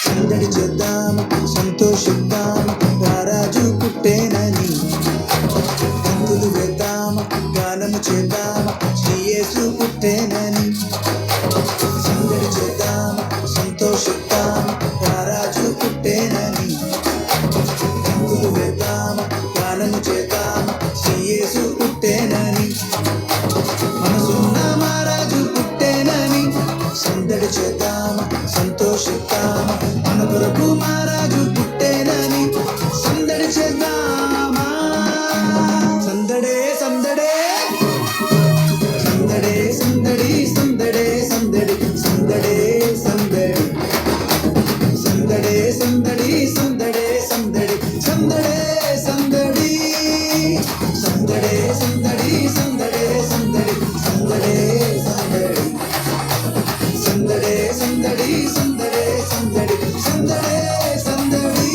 సందడి చేద్దాము, సంతోషిద్దాము, రారాజు పుట్టేనని. గంతులు వేద్దాము, గానము చేద్దాము, శ్రీ యేసు పుట్టేనని. సందడి చేద్దాము, సంతోషిద్దాము, రారాజు పుట్టేనని. గంతులు వేద్దాము, గానము చేద్దాము, శ్రీ యేసు పుట్టేనని. మనసున్న మహారాజు పుట్టేనని. సందడి చేద్దాము, సంతోషిద్దాము, మన కొరకు మహారాజు పుట్టేనని. సందడి చేద్దామా, సందడే సందడే సందడే సందడి సందడే సందడి సందడే సందడి సందడే సందడి సందడే సందడి సందడే సందడి సందడే సందడి సందడే సందడి సందడే సందడి సందడే సందడి సందడే సందడి సందడే సందడి.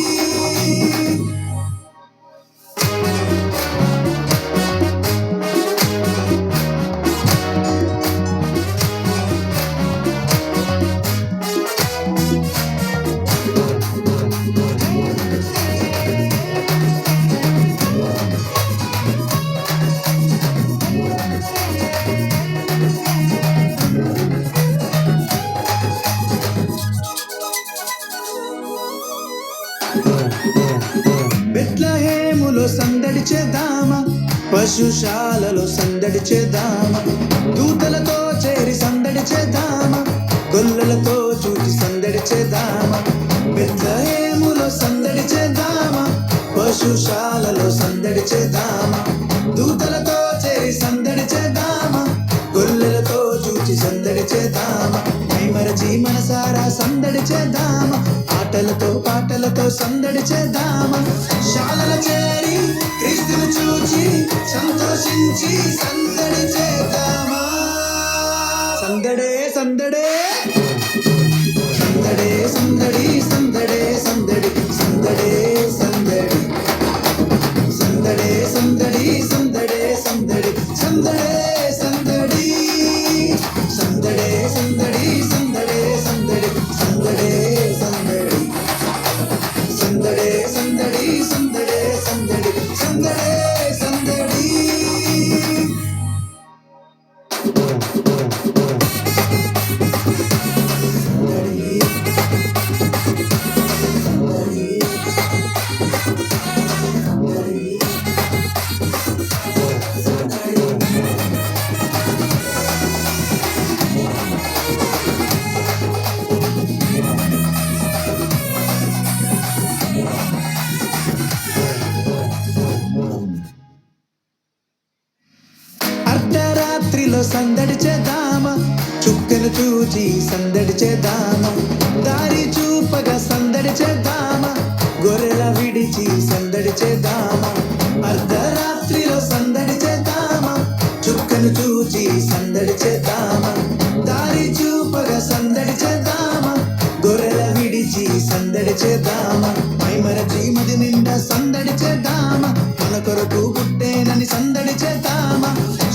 బెత్లెహేములో సందడి చేద్దామా, పశుశాలలో సందడి చేద్దామా, దూతలతో చేరి సందడి చేద్దామా, గొల్లలతో చూచి సందడి చేద్దామా. బెత్లెహేములో సందడి చేద్దామా, పశుశాలలో సందడి చేద్దామా, దూతలతో చేరి సందడి చేద్దామా, గొల్లలతో చూచి సందడి చేద్దామా. మైమరచి మనసారా సందడి చేద్దామా, ఆటలతో పాటలతో సందడి చేద్దామా. శాలల చేరి క్రీస్తును చూచి సంతోషించి సందడి చేద్దామా. సందడే సందడే సందడే సందడి సందడే సందడి సందడే సందడి సందడే సందడి సందడే సందడి సందడే సందడి సందడే సందడి సందడే సందడి సందడే సందడి సందడే సందడి సందడే సందడి సందడే సందడి. అర్ధరాత్రిలో సందడి చేద్దామా, చుక్కను చూచి సందడి చేద్దామా, దారి చూపగా సందడి చేద్దామా, గొర్రెల విడిచి సందడి చేద్దామా. అర్ధరాత్రిలో సందడి చేద్దామా, చుక్కను చూచి సందడి చేద్దామా, దారి చూపగా సందడి చేద్దామా, గొర్రెల విడిచి సందడి చేద్దామా. మైమరచి మది నిండా సందడి చేద్దామా, మన కొరకు పుట్టేనని సందడి చేద్దామా.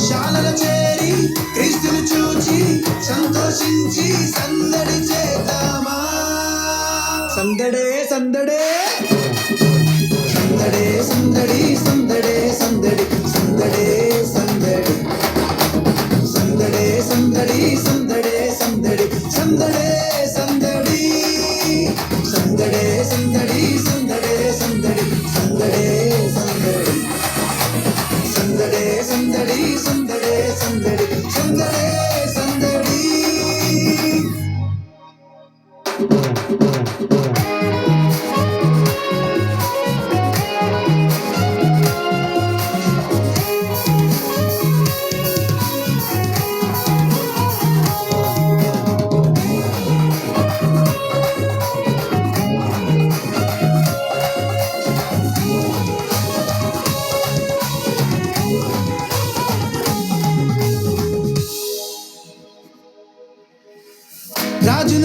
శాలల చేరి క్రీస్తును చూచి సంతోషించి సందడి చేద్దామా. సందడే సందడే సందడే సందడి సందడే సందడి సందడే సందడి సందడే సందడి సందడే సందడి సందడే సందడి సందడే సందడి సందడే సందడి సందడే సందడి సందడే సందడి సందడే సందడి సందడే సందడి.